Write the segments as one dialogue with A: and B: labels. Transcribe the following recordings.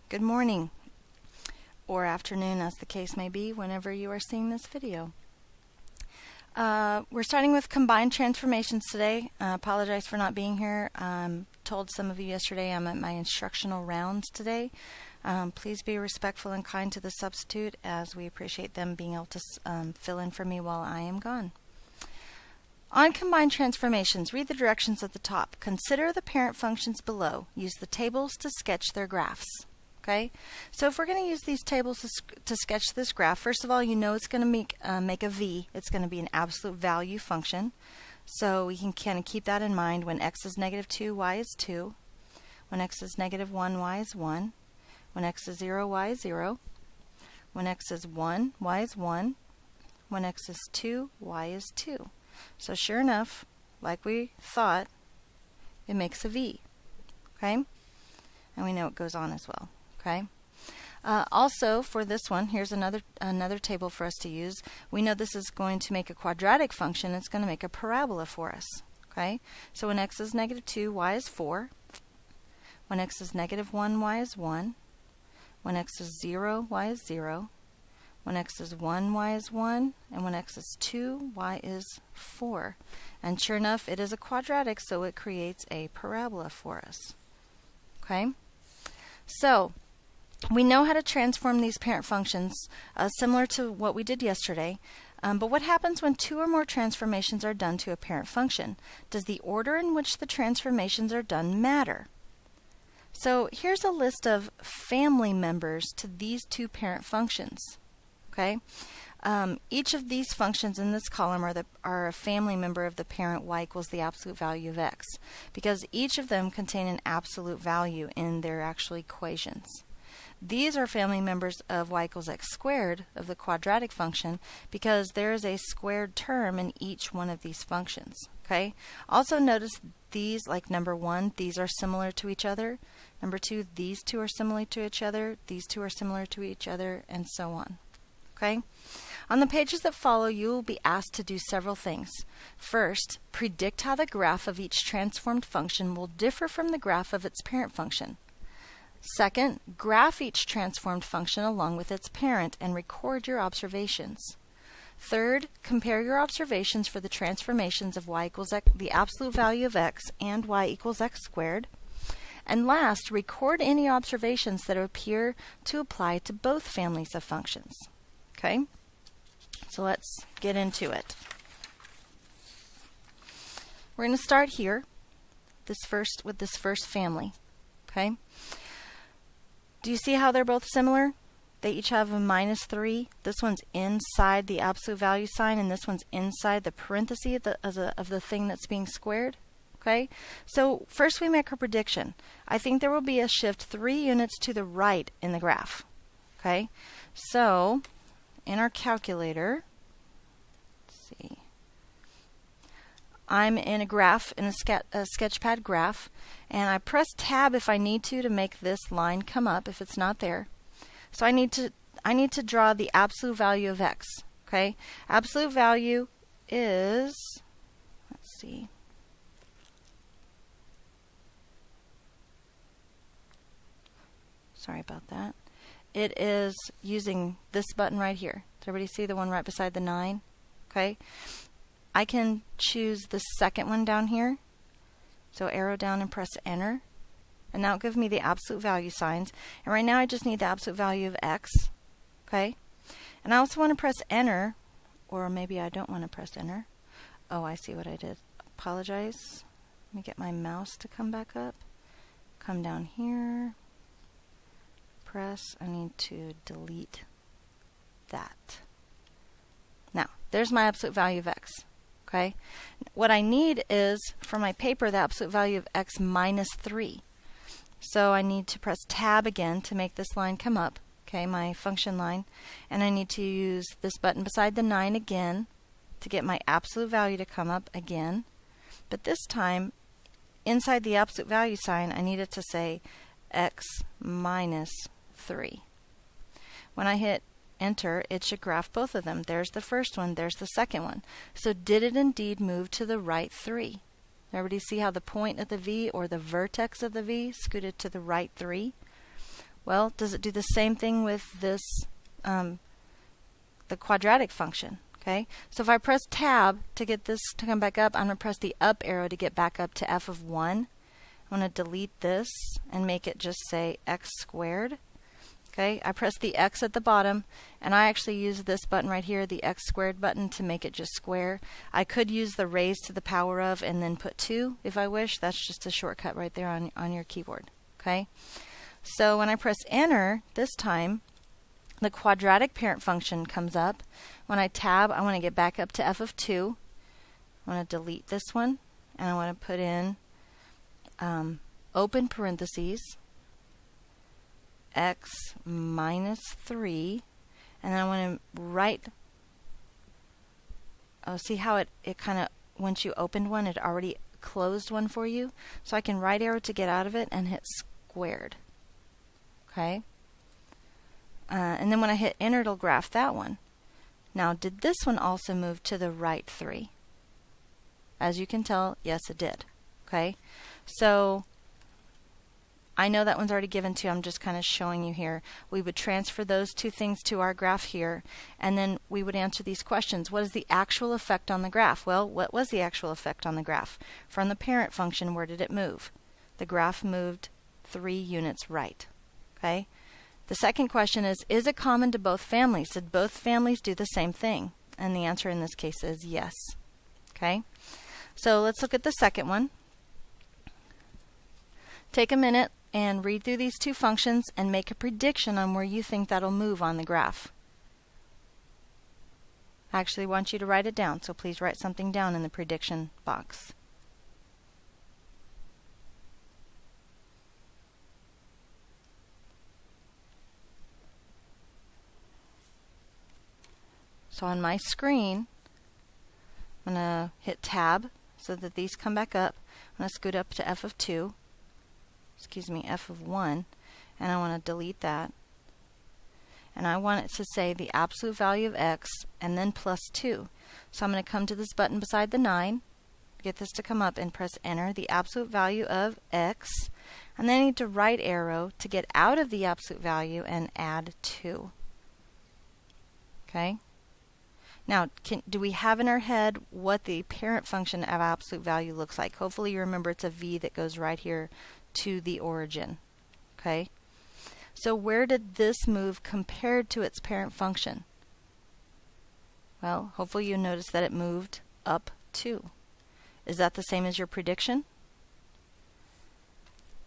A: good morning, or afternoon as the case may be whenever you are seeing this video. We're starting with combined transformations today. Apologize for not being here. Told some of you yesterday I'm at my instructional rounds today. Please be respectful and kind to the substitute, as we appreciate them being able to fill in for me while I am gone. On combined transformations, read the directions at the top. Consider the parent functions below. Use the tables to sketch their graphs. Okay, so if we're going to use these tables to sketch this graph, first of all, you know it's going to make a v. It's going to be an absolute value function. So we can kind of keep that in mind. When x is negative 2, y is 2. When x is negative 1, y is 1. When x is 0, y is 0. When x is 1, y is 1. When x is 2, y is 2. So sure enough, like we thought, it makes a v. Okay? And we know it goes on as well. Okay. Also, for this one, here's another table for us to use. We know this is going to make a quadratic function. It's going to make a parabola for us. Okay. So when x is negative 2, y is 4. When x is negative 1, y is 1. When x is 0, y is 0. When x is 1, y is 1. And when x is 2, y is 4. And sure enough, it is a quadratic, so it creates a parabola for us. Okay. So we know how to transform these parent functions, similar to what we did yesterday. But what happens when two or more transformations are done to a parent function? Does the order in which the transformations are done matter? So here's a list of family members to these two parent functions. Okay, each of these functions in this column are a family member of the parent y equals the absolute value of x, because each of them contain an absolute value in their actual equations. These are family members of y equals x squared of the quadratic function, because there is a squared term in each one of these functions. Okay. Also notice these, like number 1, these are similar to each other. Number 2, these two are similar to each other. These two are similar to each other, and so on. Okay. On the pages that follow, you will be asked to do several things. First, predict how the graph of each transformed function will differ from the graph of its parent function. Second, graph each transformed function along with its parent and record your observations. Third, compare your observations for the transformations of y equals x, the absolute value of x, and y equals x squared. And last, record any observations that appear to apply to both families of functions. Okay? So let's get into it. We're going to start here with this first family. Okay? Do you see how they're both similar? They each have a minus 3. This one's inside the absolute value sign, and this one's inside the parenthesis of the thing that's being squared. Okay? So first we make a prediction. I think there will be a shift 3 units to the right in the graph. Okay? So in our calculator, let's see, I'm in a graph, in a Sketchpad graph, and I press tab if I need to make this line come up if it's not there. So I need to draw the absolute value of x. Okay? Absolute value is, let's see, sorry about that. It is using this button right here. Does everybody see the one right beside the 9? Okay. I can choose the second one down here. So arrow down and press enter. And now it'll give me the absolute value signs. And right now I just need the absolute value of x. Okay. And I also want to press enter, or maybe I don't want to press enter. Oh, I see what I did. Apologize. Let me get my mouse to come back up. Come down here. Press. I need to delete that. Now, there's my absolute value of x. Okay. What I need is, for my paper, the absolute value of x minus 3. So I need to press tab again to make this line come up. Okay, my function line. And I need to use this button beside the 9 again to get my absolute value to come up again. But this time, inside the absolute value sign, I need it to say x minus 3. When I hit enter, it should graph both of them. There's the first one, there's the second one. So did it indeed move to the right 3? Everybody see how the point of the V, or the vertex of the V, scooted to the right 3? Well, does it do the same thing with this, the quadratic function? Okay, so if I press tab to get this to come back up, I'm going to press the up arrow to get back up to f of 1. I'm going to delete this and make it just say x squared. Okay, I press the x at the bottom, and I actually use this button right here, the x squared button, to make it just square. I could use the raised to the power of and then put 2 if I wish. That's just a shortcut right there on your keyboard. Okay, so when I press enter this time, the quadratic parent function comes up. When I tab, I want to get back up to f of 2. I want to delete this one, and I want to put in open parentheses x minus 3, and then I want to write, see how it kind of, once you opened one, it already closed one for you? So I can right arrow to get out of it and hit squared. Okay? And then when I hit enter, it'll graph that one. Now, did this one also move to the right 3? As you can tell, yes, it did. Okay? So I know that one's already given to. I'm just kind of showing you here. We would transfer those two things to our graph here, and then we would answer these questions. What is the actual effect on the graph? Well, what was the actual effect on the graph? From the parent function, where did it move? The graph moved 3 units right. Okay? The second question is it common to both families? Did both families do the same thing? And the answer in this case is yes. Okay? So let's look at the second one. Take a minute and read through these two functions and make a prediction on where you think that'll move on the graph. I actually want you to write it down, so please write something down in the prediction box. So on my screen, I'm going to hit tab so that these come back up. I'm going to scoot up to f of 2. F of 1, and I want to delete that. And I want it to say the absolute value of x and then plus 2. So I'm going to come to this button beside the 9, get this to come up, and press enter, the absolute value of x, and then I need to right arrow to get out of the absolute value and add 2. Okay? Now, do we have in our head what the parent function of absolute value looks like? Hopefully you remember it's a v that goes right here to the origin. Okay? So where did this move compared to its parent function? Well, hopefully you notice that it moved up 2. Is that the same as your prediction?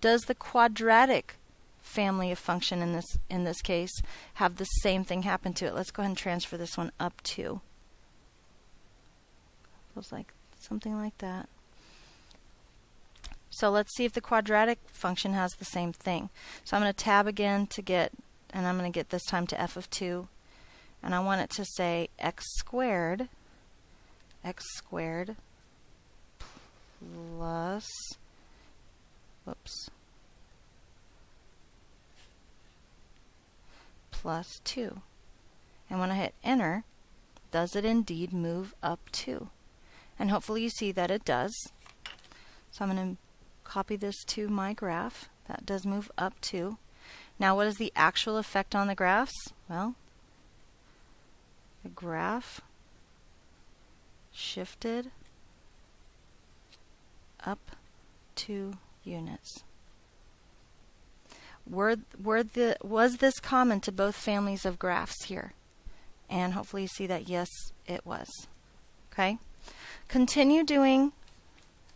A: Does the quadratic family of function in this case have the same thing happen to it? Let's go ahead and transfer this one up 2. Feels like something like that. So let's see if the quadratic function has the same thing. So I'm going to tab again to get, and I'm going to get this time to f of 2, and I want it to say x squared plus, plus 2. And when I hit enter, does it indeed move up 2? And hopefully you see that it does. So I'm going to copy this to my graph. That does move up 2. Now what is the actual effect on the graphs? Well, the graph shifted up 2 units. Was this common to both families of graphs here? And hopefully you see that yes, it was. Okay? Continue doing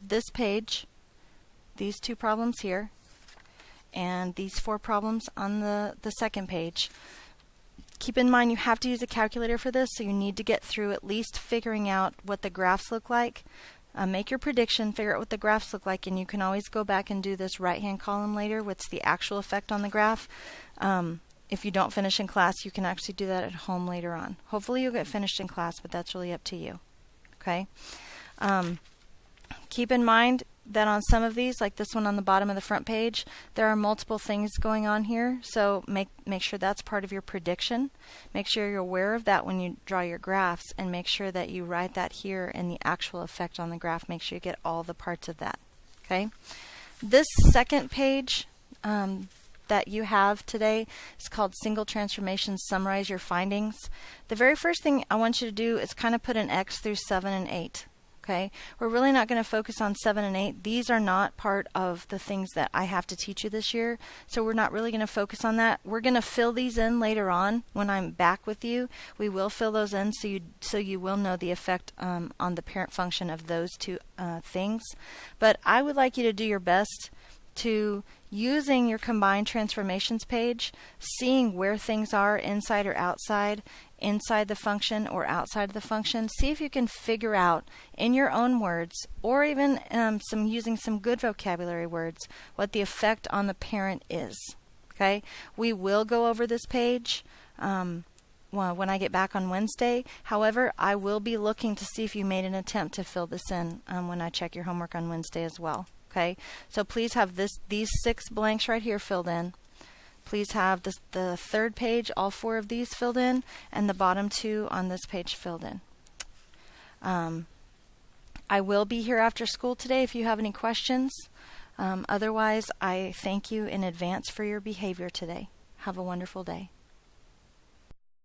A: this page, these 2 problems here, and these 4 problems on the second page. Keep in mind you have to use a calculator for this, so you need to get through at least figuring out what the graphs look like. Make your prediction, figure out what the graphs look like, and you can always go back and do this right-hand column later, what's the actual effect on the graph. If you don't finish in class, you can actually do that at home later on. Hopefully you'll get finished in class, but that's really up to you. Okay? Keep in mind that on some of these, like this one on the bottom of the front page, there are multiple things going on here, so make sure that's part of your prediction. Make sure you're aware of that when you draw your graphs, and make sure that you write that here in the actual effect on the graph. Make sure you get all the parts of that. Okay? This second page, that you have today is called Single Transformation Summarize Your Findings. The very first thing I want you to do is kind of put an X through 7 and 8. Okay, we're really not going to focus on 7 and 8. These are not part of the things that I have to teach you this year, so we're not really going to focus on that. We're going to fill these in later on when I'm back with you. We will fill those in so you will know the effect on the parent function of those two things. But I would like you to do your best to, using your combined transformations page, seeing where things are inside or outside the function or outside of the function. See if you can figure out in your own words, or even using some good vocabulary words, what the effect on the parent is. Okay, we will go over this page when I get back on Wednesday. However, I will be looking to see if you made an attempt to fill this in when I check your homework on Wednesday as well. Okay, so please have these 6 blanks right here filled in. Please have the third page, all 4 of these filled in, and the bottom 2 on this page filled in. I will be here after school today if you have any questions. Otherwise, I thank you in advance for your behavior today. Have a wonderful day.